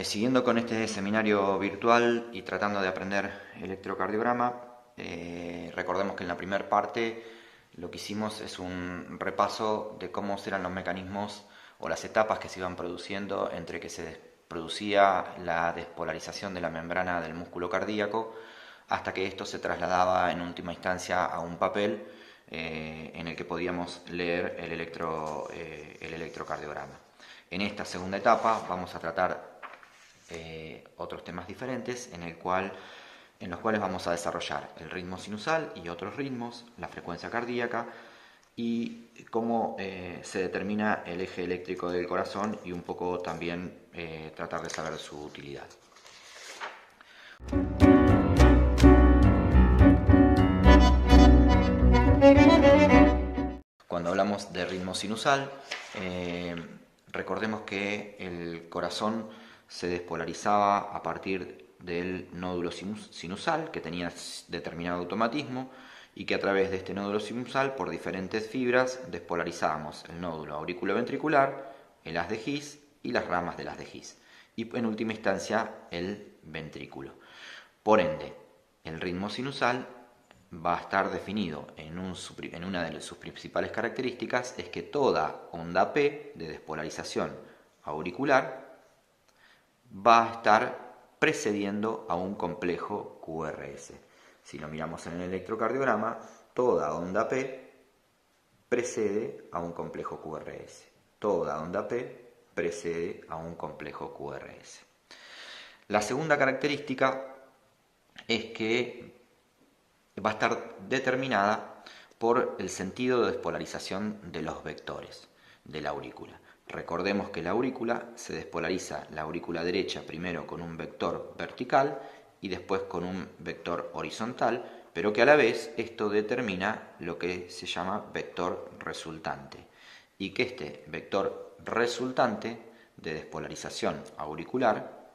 Siguiendo con este seminario virtual y tratando de aprender electrocardiograma, recordemos que en la primera parte lo que hicimos es un repaso de cómo eran los mecanismos o las etapas que se iban produciendo entre que se producía la despolarización de la membrana del músculo cardíaco hasta que esto se trasladaba en última instancia a un papel en el que podíamos leer el electrocardiograma. En esta segunda etapa vamos a tratar otros temas diferentes en los cuales vamos a desarrollar el ritmo sinusal y otros ritmos, la frecuencia cardíaca y cómo se determina el eje eléctrico del corazón y un poco también tratar de saber su utilidad. Cuando hablamos de ritmo sinusal, recordemos que el corazón se despolarizaba a partir del nódulo sinusal, que tenía determinado automatismo, y que a través de este nódulo sinusal, por diferentes fibras, despolarizábamos el nódulo auriculoventricular, el haz de His y las ramas del haz de His, y en última instancia el ventrículo. Por ende, el ritmo sinusal va a estar definido en una de sus principales características, es que toda onda P de despolarización auricular va a estar precediendo a un complejo QRS. Si lo miramos en el electrocardiograma, toda onda P precede a un complejo QRS. Toda onda P precede a un complejo QRS. La segunda característica es que va a estar determinada por el sentido de despolarización de los vectores de la aurícula. Recordemos que la aurícula se despolariza la aurícula derecha primero con un vector vertical y después con un vector horizontal, pero que a la vez esto determina lo que se llama vector resultante, y que este vector resultante de despolarización auricular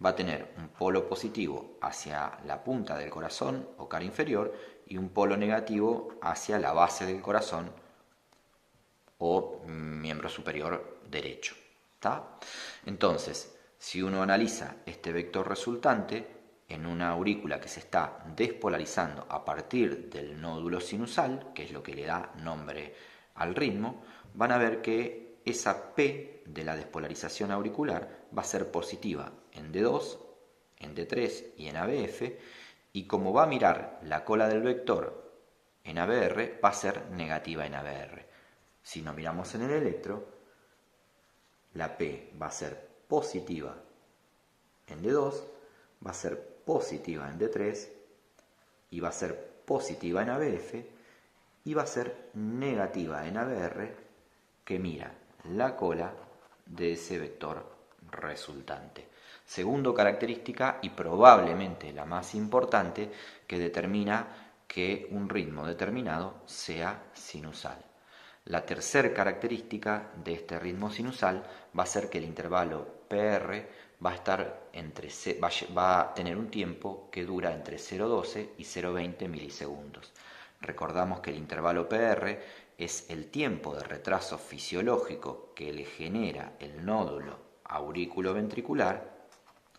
va a tener un polo positivo hacia la punta del corazón o cara inferior y un polo negativo hacia la base del corazón o miembro superior derecho. ¿Tá? Entonces, si uno analiza este vector resultante en una aurícula que se está despolarizando a partir del nódulo sinusal, que es lo que le da nombre al ritmo, van a ver que esa P de la despolarización auricular va a ser positiva en D2, en D3 y en ABF, y como va a mirar la cola del vector en ABR, va a ser negativa en ABR. Si no miramos en el electro, la P va a ser positiva en D2, va a ser positiva en D3 y va a ser positiva en ABF y va a ser negativa en ABR, que mira la cola de ese vector resultante. Segunda característica, y probablemente la más importante, que determina que un ritmo determinado sea sinusal. La tercera característica de este ritmo sinusal va a ser que el intervalo PR va a tener un tiempo que dura entre 0,12 y 0,20 milisegundos. Recordamos que el intervalo PR es el tiempo de retraso fisiológico que le genera el nódulo auriculoventricular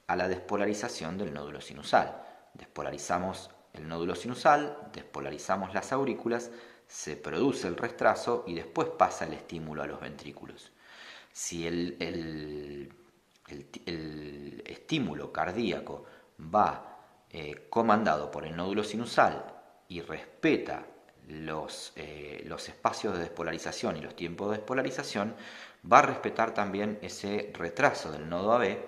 a la despolarización del nódulo sinusal. Despolarizamos el nódulo sinusal, despolarizamos las aurículas, se produce el retraso y después pasa el estímulo a los ventrículos. Si el estímulo cardíaco va comandado por el nódulo sinusal y respeta los espacios de despolarización y los tiempos de despolarización, va a respetar también ese retraso del nodo AB,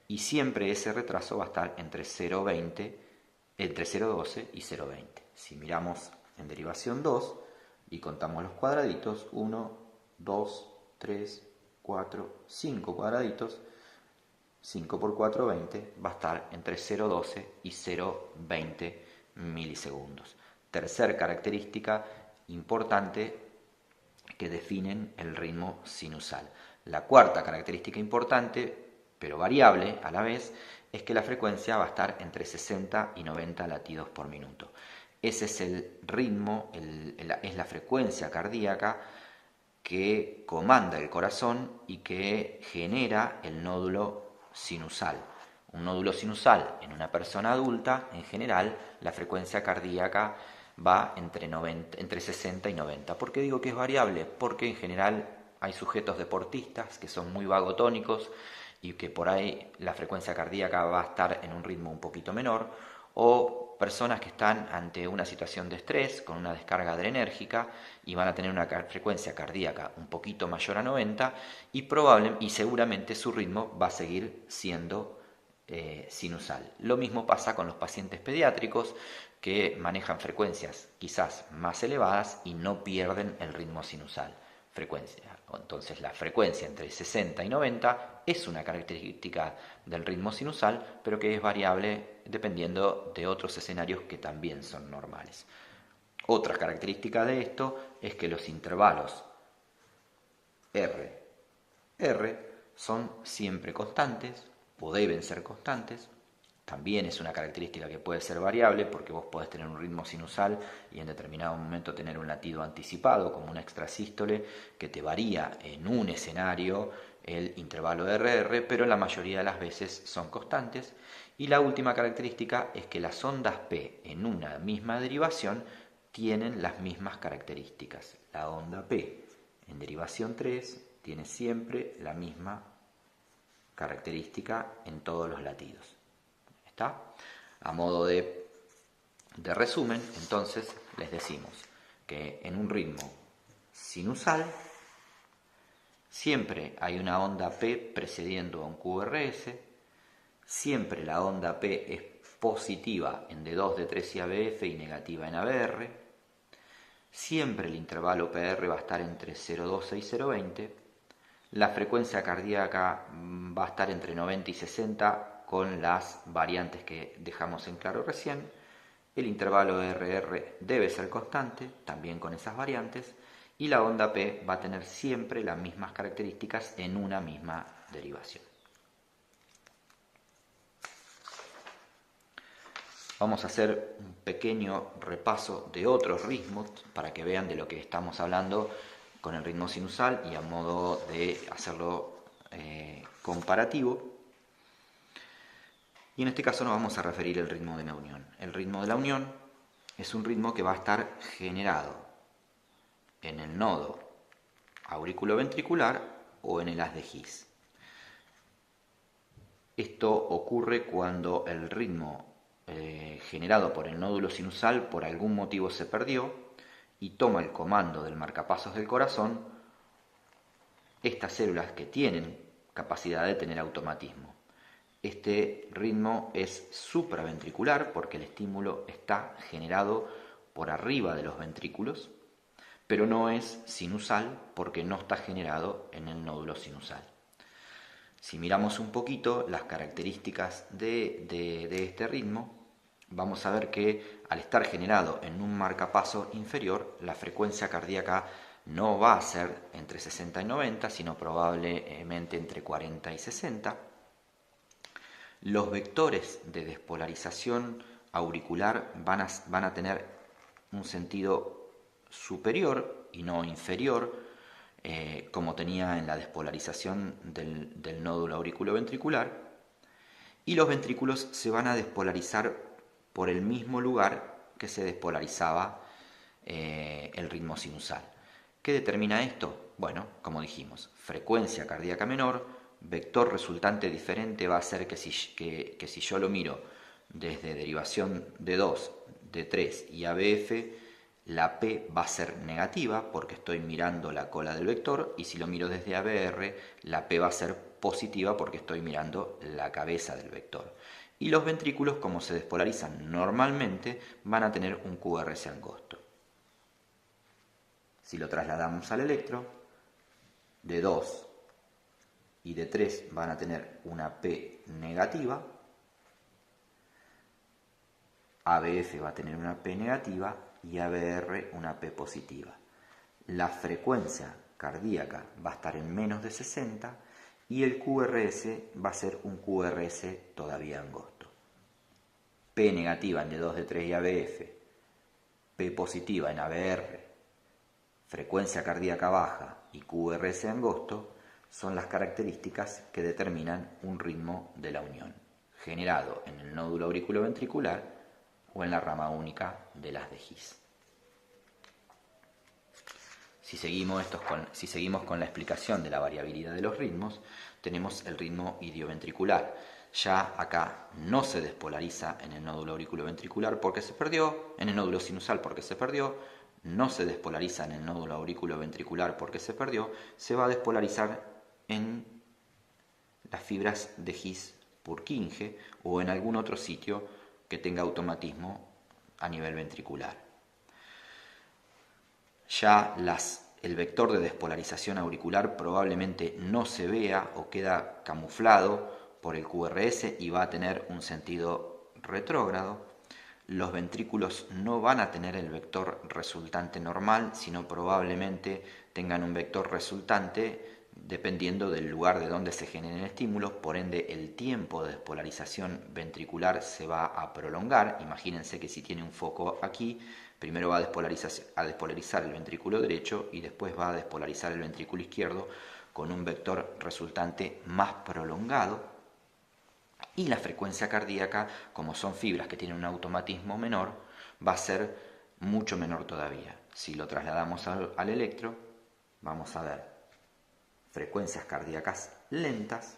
y siempre ese retraso va a estar entre 0,12 y 0,20. Si miramos en derivación 2 y contamos los cuadraditos, 1, 2, 3, 4, 5 cuadraditos, 5 por 4, 20, va a estar entre 0,12 y 0,20 milisegundos. Tercer característica importante que definen el ritmo sinusal. La cuarta característica importante, pero variable a la vez, es que la frecuencia va a estar entre 60 y 90 latidos por minuto. Ese es el ritmo, es la frecuencia cardíaca que comanda el corazón y que genera el nódulo sinusal. Un nódulo sinusal en una persona adulta, en general, la frecuencia cardíaca va entre 60 y 90. ¿Por qué digo que es variable? Porque en general hay sujetos deportistas que son muy vagotónicos y que por ahí la frecuencia cardíaca va a estar en un ritmo un poquito menor, o personas que están ante una situación de estrés con una descarga adrenérgica y van a tener una frecuencia cardíaca un poquito mayor a 90 y seguramente su ritmo va a seguir siendo sinusal. Lo mismo pasa con los pacientes pediátricos que manejan frecuencias quizás más elevadas y no pierden el ritmo sinusal. Entonces la frecuencia entre 60 y 90 es una característica del ritmo sinusal, pero que es variable dependiendo de otros escenarios que también son normales. Otra característica de esto es que los intervalos R son siempre constantes o deben ser constantes. También es una característica que puede ser variable porque vos podés tener un ritmo sinusal y en determinado momento tener un latido anticipado como una extrasístole que te varía en un escenario el intervalo RR, pero la mayoría de las veces son constantes. Y la última característica es que las ondas P en una misma derivación tienen las mismas características. La onda P en derivación 3 tiene siempre la misma característica en todos los latidos. ¿Está? A modo de resumen, entonces les decimos que en un ritmo sinusal siempre hay una onda P precediendo a un QRS, siempre la onda P es positiva en D2, D3 y ABF y negativa en ABR, siempre el intervalo PR va a estar entre 0,12 y 0,20, la frecuencia cardíaca va a estar entre 90 y 60 con las variantes que dejamos en claro recién. El intervalo RR debe ser constante, también con esas variantes, y la onda P va a tener siempre las mismas características en una misma derivación. Vamos a hacer un pequeño repaso de otros ritmos para que vean de lo que estamos hablando con el ritmo sinusal y a modo de hacerlo comparativo. Y en este caso nos vamos a referir al ritmo de la unión. El ritmo de la unión es un ritmo que va a estar generado en el nodo auriculoventricular o en el haz de His. Esto ocurre cuando el ritmo generado por el nódulo sinusal por algún motivo se perdió y toma el comando del marcapasos del corazón estas células que tienen capacidad de tener automatismo. Este ritmo es supraventricular porque el estímulo está generado por arriba de los ventrículos, pero no es sinusal porque no está generado en el nódulo sinusal. Si miramos un poquito las características de este ritmo, vamos a ver que al estar generado en un marcapaso inferior, la frecuencia cardíaca no va a ser entre 60 y 90, sino probablemente entre 40 y 60. Los vectores de despolarización auricular van a tener un sentido superior y no inferior, como tenía en la despolarización del nódulo auriculoventricular, y los ventrículos se van a despolarizar por el mismo lugar que se despolarizaba el ritmo sinusal. ¿Qué determina esto? Bueno, como dijimos, frecuencia cardíaca menor, vector resultante diferente va a ser que si yo lo miro desde derivación de 2, de 3 y ABF, la P va a ser negativa porque estoy mirando la cola del vector, y si lo miro desde ABR, la P va a ser positiva porque estoy mirando la cabeza del vector. Y los ventrículos, como se despolarizan normalmente, van a tener un QRS angosto. Si lo trasladamos al electro, de 2 y de 3 van a tener una P negativa, ABF va a tener una P negativa y ABR una P positiva. La frecuencia cardíaca va a estar en menos de 60 y el QRS va a ser un QRS todavía angosto. P negativa en D2, D3 y ABF, P positiva en ABR, frecuencia cardíaca baja y QRS angosto, son las características que determinan un ritmo de la unión, generado en el nódulo auriculoventricular o en la rama única de las de His. Si seguimos con la explicación de la variabilidad de los ritmos, tenemos el ritmo idioventricular. Ya acá no se despolariza en el nódulo auriculoventricular porque se perdió, en el nódulo sinusal porque se perdió, no se despolariza en el nódulo auriculoventricular porque se perdió, se va a despolarizar en las fibras de His-Purkinje o en algún otro sitio que tenga automatismo a nivel ventricular. Ya el vector de despolarización auricular probablemente no se vea o queda camuflado por el QRS y va a tener un sentido retrógrado. Los ventrículos no van a tener el vector resultante normal, sino probablemente tengan un vector resultante dependiendo del lugar de donde se generen estímulos, por ende el tiempo de despolarización ventricular se va a prolongar. Imagínense que si tiene un foco aquí, primero va a despolarizar el ventrículo derecho y después va a despolarizar el ventrículo izquierdo con un vector resultante más prolongado. Y la frecuencia cardíaca, como son fibras que tienen un automatismo menor, va a ser mucho menor todavía. Si lo trasladamos al electro, vamos a ver frecuencias cardíacas lentas,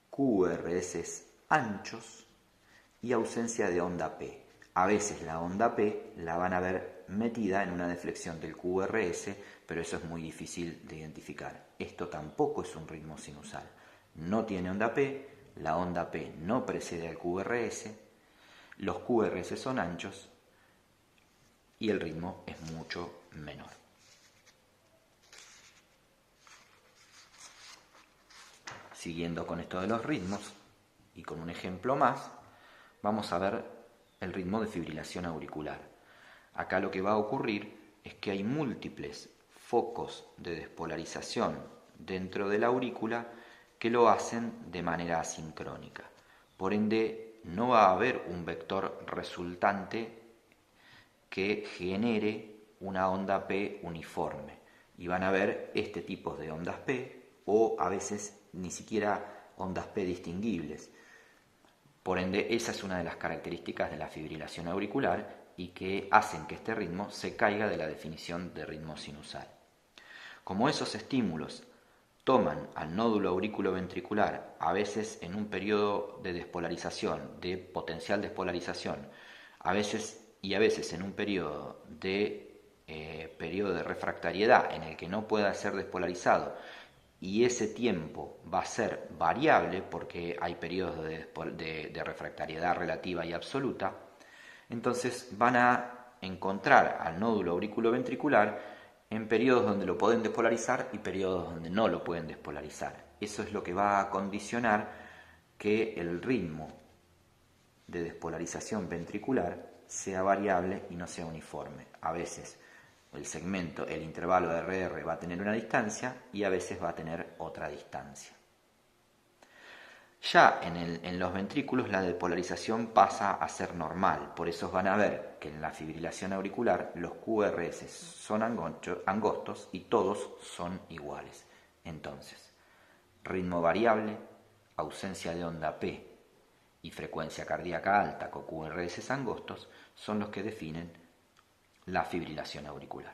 QRS anchos y ausencia de onda P. A veces la onda P la van a ver metida en una deflexión del QRS, pero eso es muy difícil de identificar. Esto tampoco es un ritmo sinusal. No tiene onda P, la onda P no precede al QRS, los QRS son anchos y el ritmo es mucho menor. Siguiendo con esto de los ritmos y con un ejemplo más, vamos a ver el ritmo de fibrilación auricular. Acá lo que va a ocurrir es que hay múltiples focos de despolarización dentro de la aurícula que lo hacen de manera asincrónica. Por ende, no va a haber un vector resultante que genere una onda P uniforme. Y van a haber este tipo de ondas P o a veces ni siquiera ondas P distinguibles. Por ende, esa es una de las características de la fibrilación auricular y que hacen que este ritmo se caiga de la definición de ritmo sinusal. Como esos estímulos toman al nódulo auriculoventricular, a veces en un periodo de despolarización, de potencial despolarización, a veces en un periodo de refractariedad en el que no pueda ser despolarizado, y ese tiempo va a ser variable porque hay periodos de refractariedad relativa y absoluta, entonces van a encontrar al nódulo auriculoventricular en periodos donde lo pueden despolarizar y periodos donde no lo pueden despolarizar. Eso es lo que va a condicionar que el ritmo de despolarización ventricular sea variable y no sea uniforme. A veces el intervalo de RR va a tener una distancia y a veces va a tener otra distancia. Ya en los ventrículos la despolarización pasa a ser normal, por eso van a ver que en la fibrilación auricular los QRS son angostos y todos son iguales. Entonces, ritmo variable, ausencia de onda P y frecuencia cardíaca alta con QRS angostos son los que definen la fibrilación auricular.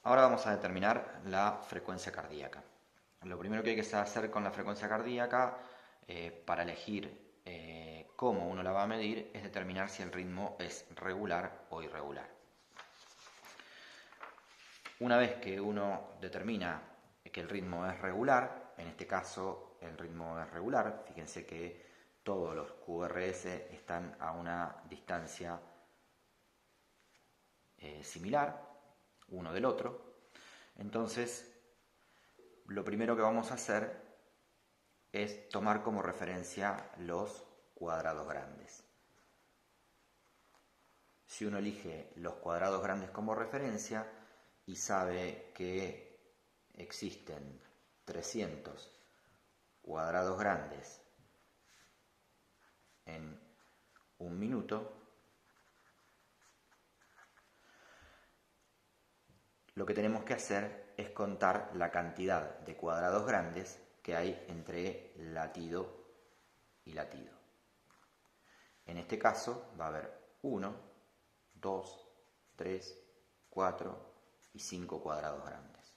Ahora vamos a determinar la frecuencia cardíaca. Lo primero que hay que hacer con la frecuencia cardíaca para elegir cómo uno la va a medir es determinar si el ritmo es regular o irregular. Una vez que uno determina que el ritmo es regular, en este caso el ritmo es regular, fíjense que todos los QRS están a una distancia similar uno del otro. Entonces, lo primero que vamos a hacer es tomar como referencia los cuadrados grandes. Si uno elige los cuadrados grandes como referencia y sabe que existen 300 cuadrados grandes en un minuto, lo que tenemos que hacer es contar la cantidad de cuadrados grandes que hay entre latido y latido. En este caso va a haber 1, 2, 3, 4 y 5 cuadrados grandes.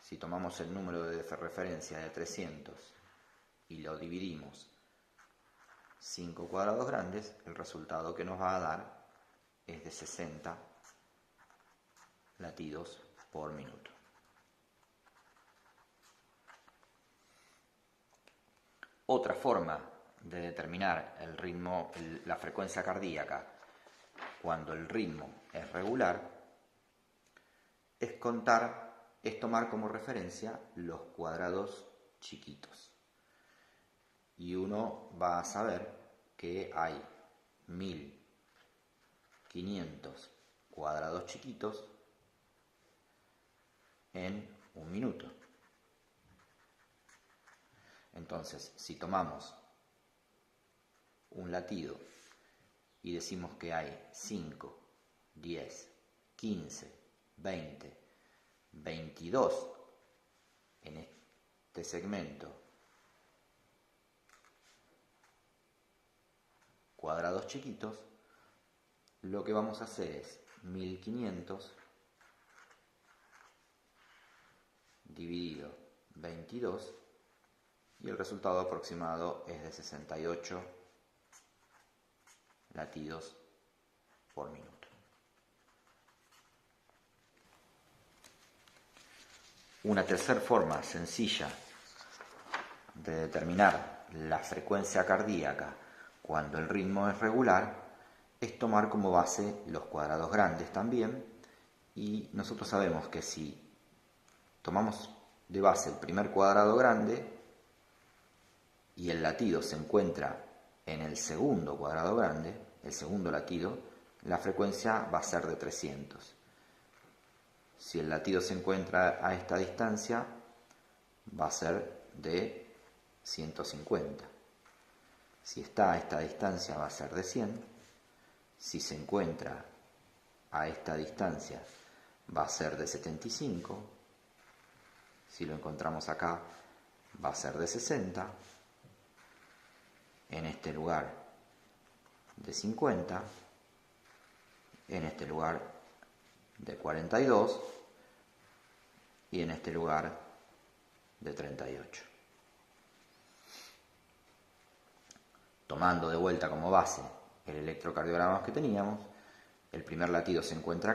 Si tomamos el número de referencia de 300 y lo dividimos 5 cuadrados grandes, el resultado que nos va a dar es de 60 latidos por minuto. Otra forma de determinar el ritmo, la frecuencia cardíaca cuando el ritmo es regular es tomar como referencia los cuadrados chiquitos. Y uno va a saber que hay 1500 cuadrados chiquitos en un minuto. Entonces, si tomamos un latido y decimos que hay 5, 10, 15, 20, 22 en este segmento cuadrados chiquitos, lo que vamos a hacer es 1500 dividido 22 y el resultado aproximado es de 68 latidos por minuto. Una tercera forma sencilla de determinar la frecuencia cardíaca cuando el ritmo es regular es tomar como base los cuadrados grandes también, y nosotros sabemos que si tomamos de base el primer cuadrado grande y el latido se encuentra en el segundo cuadrado grande, el segundo latido, la frecuencia va a ser de 300. Si el latido se encuentra a esta distancia, va a ser de 150. Si está a esta distancia, va a ser de 100. Si se encuentra a esta distancia, va a ser de 75. Si lo encontramos acá, va a ser de 60. En este lugar, de 50. En este lugar, de 42. Y en este lugar, de 38. Tomando de vuelta como base el electrocardiograma que teníamos, el primer latido se encuentra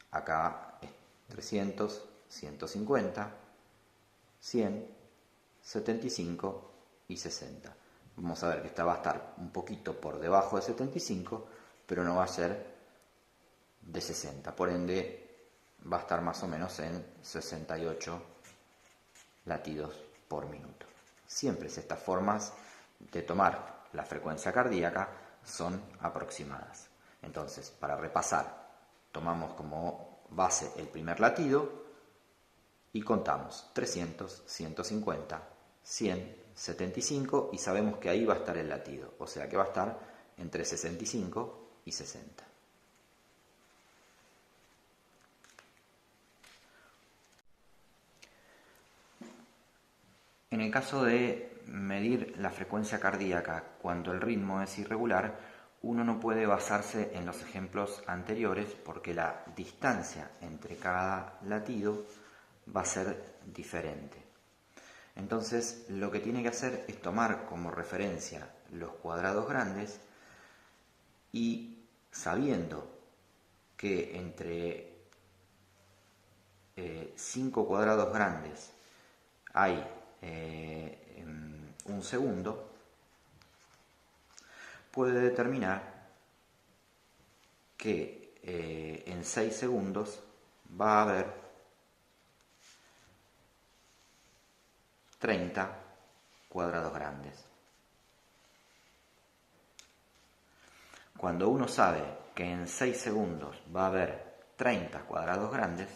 acá es 300, 150, 100, 75 y 60. Vamos a ver que esta va a estar un poquito por debajo de 75, pero no va a ser de 60, por ende va a estar más o menos en 68 latidos por minuto. Siempre estas formas de tomar la frecuencia cardíaca son aproximadas. Entonces, para repasar, tomamos como base el primer latido y contamos 300, 150, 100, 75 y sabemos que ahí va a estar el latido, o sea que va a estar entre 65 y 60. En el caso de medir la frecuencia cardíaca cuando el ritmo es irregular, uno no puede basarse en los ejemplos anteriores porque la distancia entre cada latido va a ser diferente. Entonces, lo que tiene que hacer es tomar como referencia los cuadrados grandes y sabiendo que entre 5 cuadrados grandes hay un segundo, puede determinar que en 6 segundos va a haber 30 cuadrados grandes. Cuando uno sabe que en 6 segundos va a haber 30 cuadrados grandes,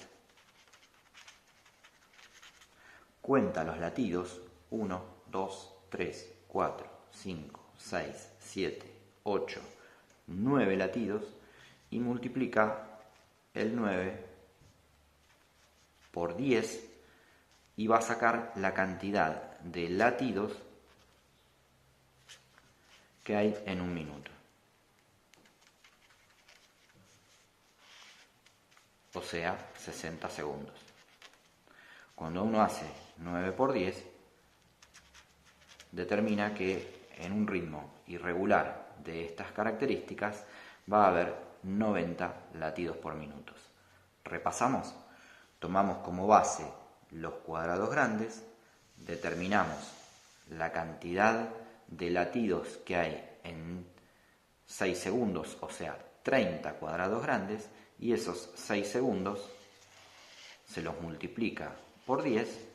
cuenta los latidos 1, 2, 3, 4, 5, 6, 7, 8, 9 latidos y multiplica el 9 por 10 y va a sacar la cantidad de latidos que hay en un minuto. O sea, 60 segundos. Cuando uno hace 9 por 10, determina que en un ritmo irregular de estas características va a haber 90 latidos por minuto. Repasamos. Tomamos como base los cuadrados grandes, determinamos la cantidad de latidos que hay en 6 segundos, o sea, 30 cuadrados grandes, y esos 6 segundos se los multiplica por 10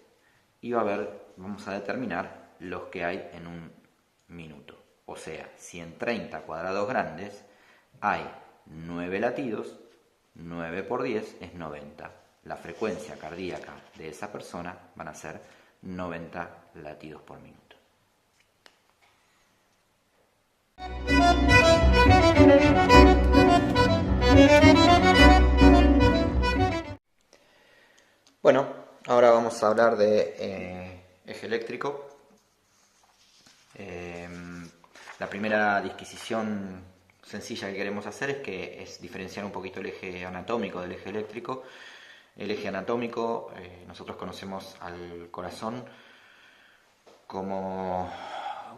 y vamos a determinar los que hay en un minuto. O sea, si en 30 cuadrados grandes hay 9 latidos, 9 por 10 es 90. La frecuencia cardíaca de esa persona van a ser 90 latidos por minuto. Bueno, ahora vamos a hablar de eje eléctrico. La primera disquisición sencilla que queremos hacer es diferenciar un poquito el eje anatómico del eje eléctrico. El eje anatómico, nosotros conocemos al corazón como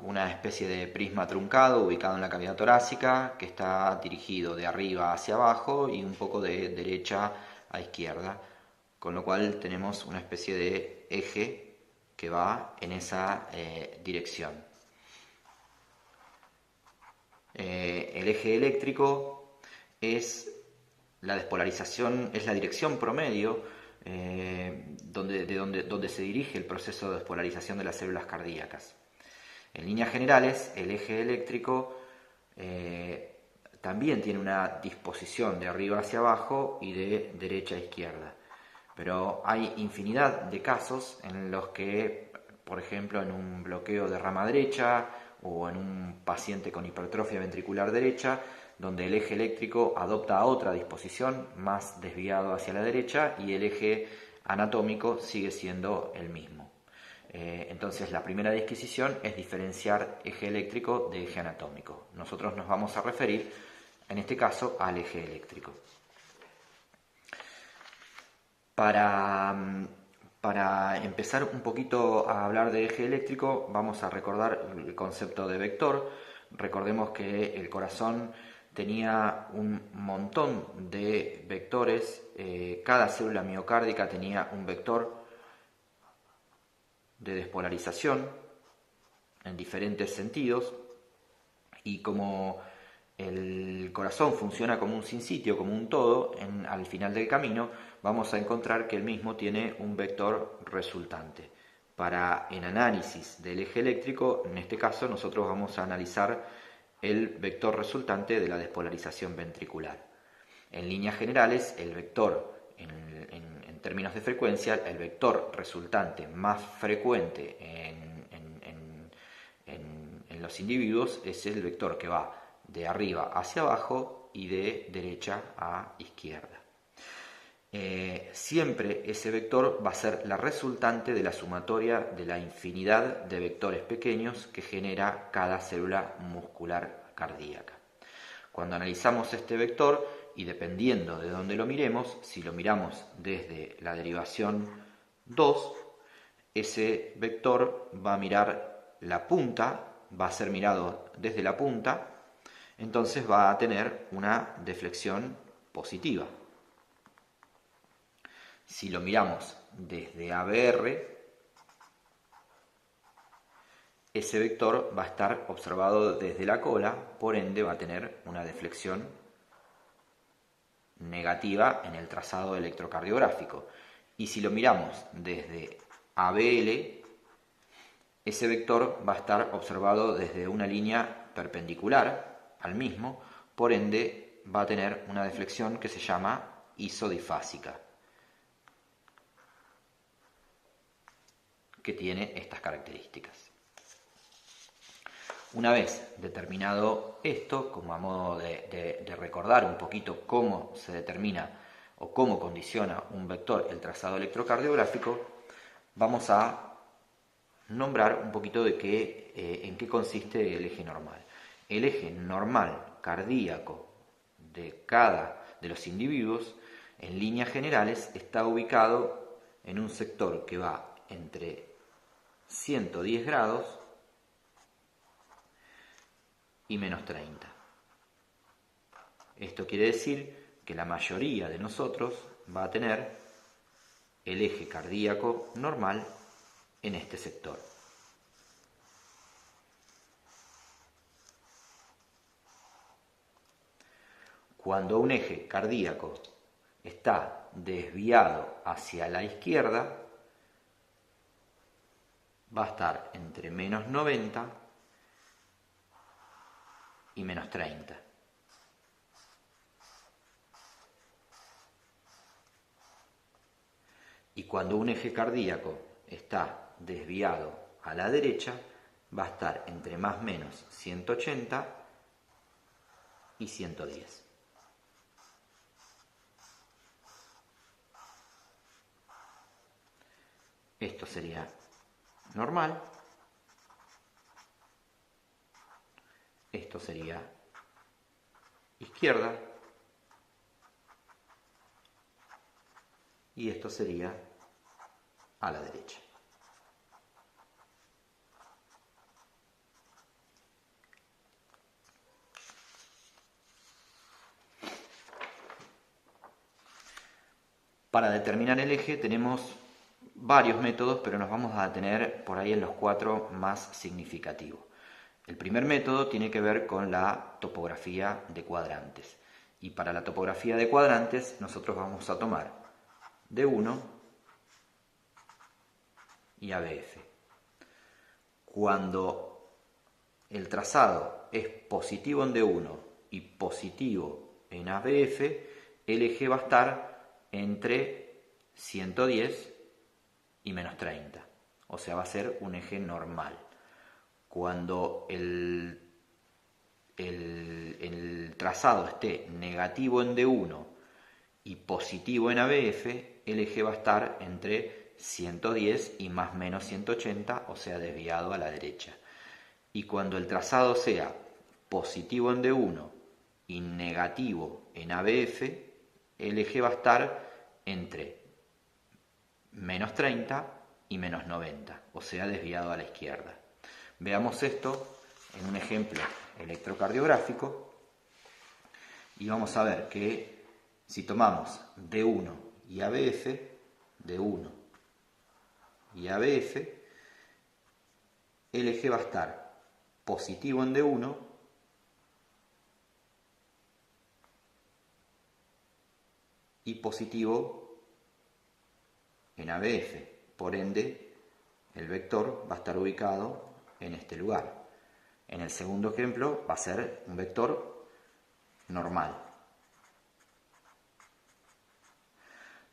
una especie de prisma truncado ubicado en la cavidad torácica que está dirigido de arriba hacia abajo y un poco de derecha a izquierda, con lo cual tenemos una especie de eje que va en esa dirección. El eje eléctrico es la despolarización, es la dirección promedio donde se dirige el proceso de despolarización de las células cardíacas. En líneas generales, el eje eléctrico también tiene una disposición de arriba hacia abajo y de derecha a izquierda, pero hay infinidad de casos en los que, por ejemplo, en un bloqueo de rama derecha o en un paciente con hipertrofia ventricular derecha, donde el eje eléctrico adopta otra disposición más desviado hacia la derecha y el eje anatómico sigue siendo el mismo. Entonces la primera disquisición es diferenciar eje eléctrico de eje anatómico. Nosotros nos vamos a referir en este caso al eje eléctrico. Para empezar un poquito a hablar de eje eléctrico, vamos a recordar el concepto de vector. Recordemos que el corazón tenía un montón de vectores, cada célula miocárdica tenía un vector de despolarización en diferentes sentidos, y como el corazón funciona como un sinsitio, como un todo, al final del camino vamos a encontrar que el mismo tiene un vector resultante. Para el análisis del eje eléctrico, en este caso nosotros vamos a analizar el vector resultante de la despolarización ventricular. En líneas generales, el vector, en términos de frecuencia, el vector resultante más frecuente en los individuos es el vector que va de arriba hacia abajo y de derecha a izquierda. Siempre ese vector va a ser la resultante de la sumatoria de la infinidad de vectores pequeños que genera cada célula muscular cardíaca. Cuando analizamos este vector, y dependiendo de dónde lo miremos, si lo miramos desde la derivación 2, ese vector va a mirar la punta, va a ser mirado desde la punta, entonces va a tener una deflexión positiva. Si lo miramos desde ABR, ese vector va a estar observado desde la cola, por ende va a tener una deflexión negativa en el trazado electrocardiográfico. Y si lo miramos desde ABL, ese vector va a estar observado desde una línea perpendicular al mismo, por ende va a tener una deflexión que se llama isodifásica, que tiene estas características. Una vez determinado esto, como a modo de recordar un poquito cómo se determina o cómo condiciona un vector el trazado electrocardiográfico, vamos a nombrar un poquito en qué consiste el eje normal. El eje normal cardíaco de cada de los individuos, en líneas generales, está ubicado en un sector que va entre 110 grados y menos 30. Esto quiere decir que la mayoría de nosotros va a tener el eje cardíaco normal en este sector. Cuando un eje cardíaco está desviado hacia la izquierda, va a estar entre menos 90 y menos 30. Y cuando un eje cardíaco está desviado a la derecha, va a estar entre más o menos 180 y 110. Esto sería normal. Esto sería izquierda. Y esto sería a la derecha. Para determinar el eje tenemos varios métodos, pero nos vamos a detener por ahí en los 4 más significativos. El primer método tiene que ver con la topografía de cuadrantes. Y para la topografía de cuadrantes nosotros vamos a tomar D1 y ABF. Cuando el trazado es positivo en D1 y positivo en ABF, el eje va a estar entre 110 y menos 30. O sea, va a ser un eje normal. Cuando el trazado esté negativo en D1 y positivo en ABF, el eje va a estar entre 110 y más o menos 180, o sea, desviado a la derecha. Y cuando el trazado sea positivo en D1 y negativo en ABF, el eje va a estar entre menos 30 y menos 90, o sea, desviado a la izquierda. Veamos esto en un ejemplo electrocardiográfico y vamos a ver que si tomamos D1 y ABF, D1 y ABF, el eje va a estar positivo en D1 y positivo en ABF. Por ende, el vector va a estar ubicado en este lugar. En el segundo ejemplo va a ser un vector normal.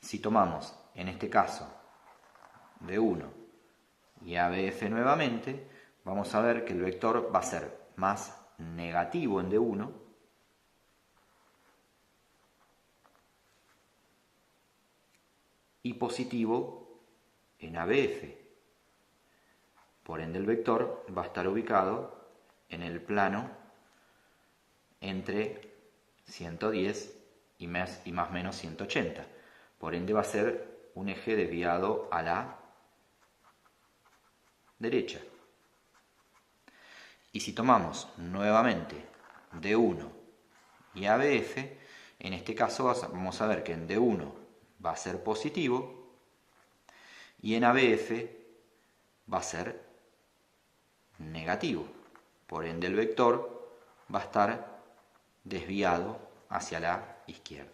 Si tomamos, en este caso, D1 y ABF nuevamente, vamos a ver que el vector va a ser más negativo en D1 y positivo en ABF. Por ende, el vector va a estar ubicado en el plano entre 110 y más o menos 180. Por ende, va a ser un eje desviado a la derecha. Y si tomamos nuevamente D1 y ABF, en este caso vamos a ver que en D1 va a ser positivo y en ABF va a ser negativo. Por ende, el vector va a estar desviado hacia la izquierda.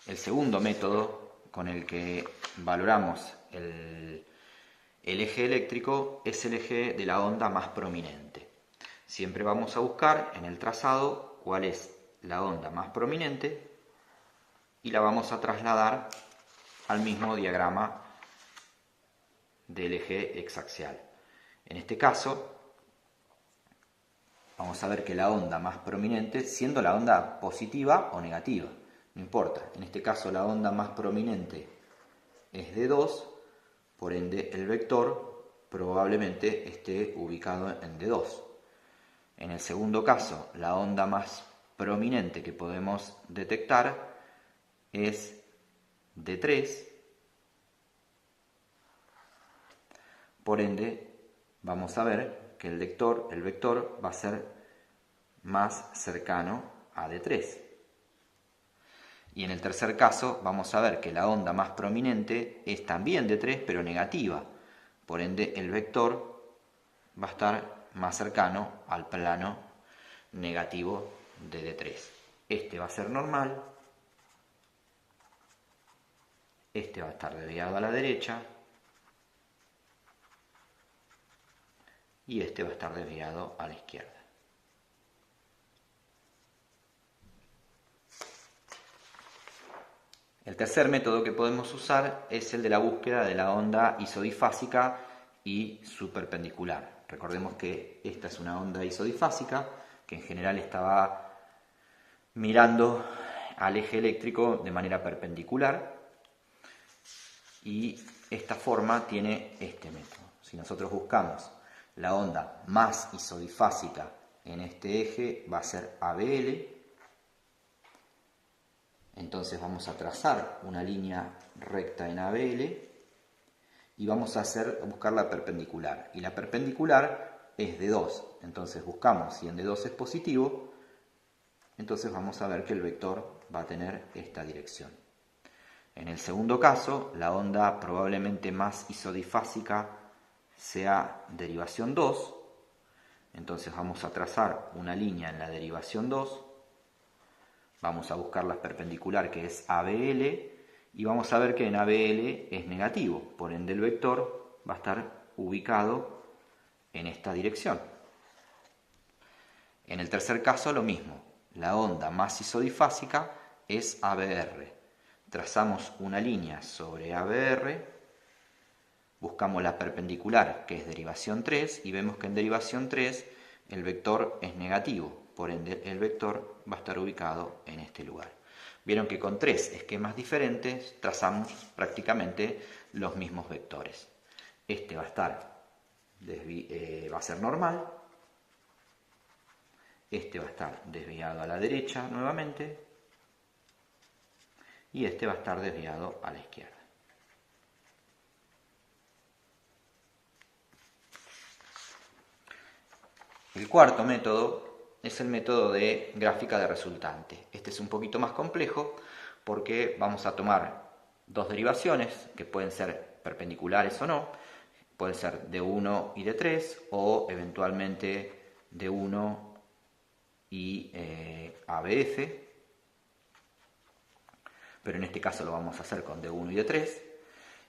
El segundo método con el que valoramos el eje eléctrico es el eje de la onda más prominente. Siempre vamos a buscar en el trazado cuál es la onda más prominente y la vamos a trasladar al mismo diagrama del eje exaxial. En este caso, vamos a ver que la onda más prominente, siendo la onda positiva o negativa, no importa. En este caso la onda más prominente es de 2, por ende el vector probablemente esté ubicado en D2. En el segundo caso, la onda más prominente que podemos detectar es D3, por ende vamos a ver que el vector va a ser más cercano a D3. Y en el tercer caso vamos a ver que la onda más prominente es también D3 pero negativa, por ende el vector va a estar más cercano al plano negativo de D3. Este va a ser normal, este va a estar desviado a la derecha y este va a estar desviado a la izquierda. El tercer método que podemos usar es el de la búsqueda de la onda isodifásica y superperpendicular. Recordemos que esta es una onda isodifásica que en general estaba mirando al eje eléctrico de manera perpendicular y esta forma tiene este método. Si nosotros buscamos la onda más isodifásica en este eje, va a ser ABL. Entonces vamos a trazar una línea recta en ABL y vamos a buscar la perpendicular. Y la perpendicular es de 2. Entonces buscamos si en D2 es positivo, entonces vamos a ver que el vector va a tener esta dirección. En el segundo caso, la onda probablemente más isodifásica sea derivación 2. Entonces vamos a trazar una línea en la derivación 2. Vamos a buscar la perpendicular que es ABL y vamos a ver que en ABL es negativo, por ende el vector va a estar ubicado en esta dirección. En el tercer caso lo mismo, la onda más isodifásica es ABR. Trazamos una línea sobre ABR, buscamos la perpendicular que es derivación 3 y vemos que en derivación 3 el vector es negativo. Por ende, el vector va a estar ubicado en este lugar. Vieron que con 3 esquemas diferentes trazamos prácticamente los mismos vectores. Este va a ser normal. Este va a estar desviado a la derecha nuevamente. Y este va a estar desviado a la izquierda. El cuarto método es el método de gráfica de resultante. Este es un poquito más complejo porque vamos a tomar dos derivaciones que pueden ser perpendiculares o no, pueden ser de 1 y de 3 o eventualmente de 1 y ABF, pero en este caso lo vamos a hacer con de 1 y de 3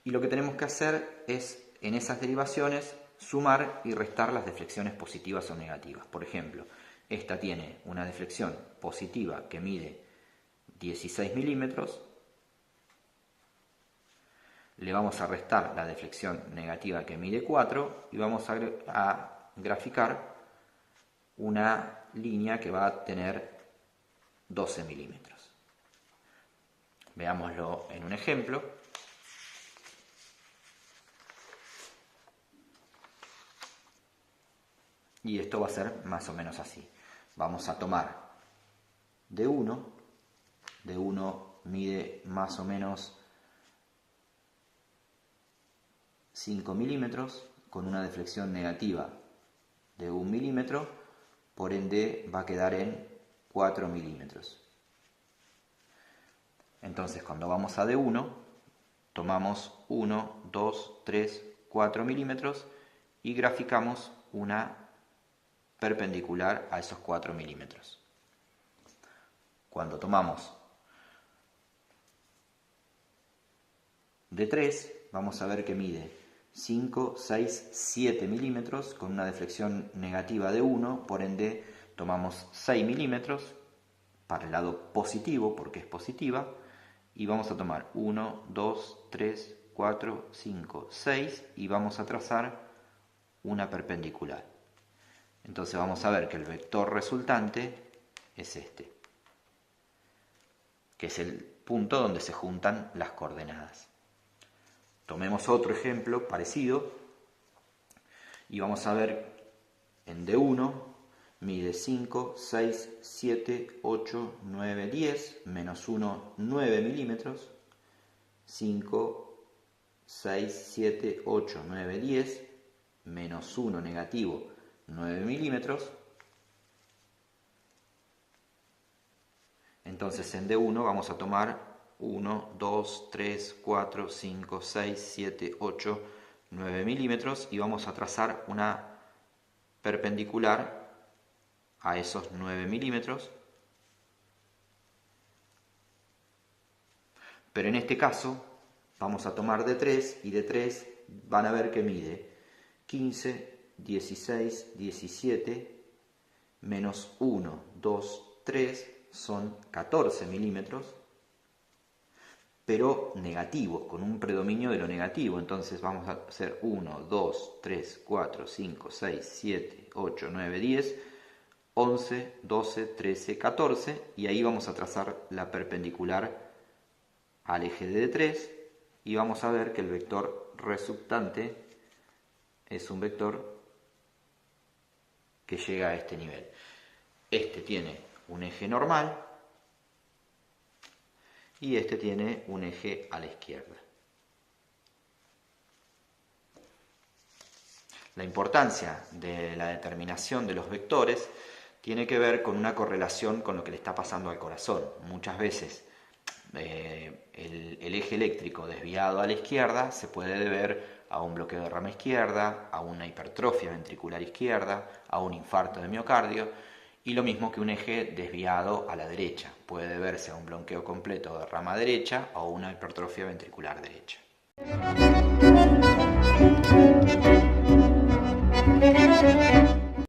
y lo que tenemos que hacer es en esas derivaciones sumar y restar las deflexiones positivas o negativas. Por ejemplo, esta tiene una deflexión positiva que mide 16 milímetros. Le vamos a restar la deflexión negativa que mide 4 y vamos a graficar una línea que va a tener 12 milímetros. Veámoslo en un ejemplo. Y esto va a ser más o menos así. Vamos a tomar de 1 mide más o menos 5 milímetros con una deflexión negativa de 1 milímetro, por ende va a quedar en 4 milímetros. Entonces cuando vamos a D1 tomamos 1, 2, 3, 4 milímetros y graficamos una perpendicular a esos 4 milímetros. Cuando tomamos de 3, vamos a ver que mide 5, 6, 7 milímetros con una deflexión negativa de 1, por ende tomamos 6 milímetros para el lado positivo porque es positiva y vamos a tomar 1, 2, 3, 4, 5, 6 y vamos a trazar una perpendicular. Entonces vamos a ver que el vector resultante es este, que es el punto donde se juntan las coordenadas. Tomemos otro ejemplo parecido y vamos a ver en D1 mide 5, 6, 7, 8, 9, 10, menos 1, 9 milímetros, 5, 6, 7, 8, 9, 10, menos 1 negativo, 9 milímetros. Entonces en D1 vamos a tomar 1, 2, 3, 4, 5, 6, 7, 8, 9 milímetros y vamos a trazar una perpendicular a esos 9 milímetros. Pero en este caso vamos a tomar D3 y D3 van a ver que mide 15, 16, 17, menos 1, 2, 3, son 14 milímetros, pero negativos, con un predominio de lo negativo. Entonces vamos a hacer 1, 2, 3, 4, 5, 6, 7, 8, 9, 10, 11, 12, 13, 14 y ahí vamos a trazar la perpendicular al eje de D3 y vamos a ver que el vector resultante es un vector que llega a este nivel. Este tiene un eje normal y este tiene un eje a la izquierda. La importancia de la determinación de los vectores tiene que ver con una correlación con lo que le está pasando al corazón. Muchas veces el eje eléctrico desviado a la izquierda se puede deber a un bloqueo de rama izquierda, a una hipertrofia ventricular izquierda, a un infarto de miocardio, y lo mismo que un eje desviado a la derecha. Puede deberse a un bloqueo completo de rama derecha o una hipertrofia ventricular derecha.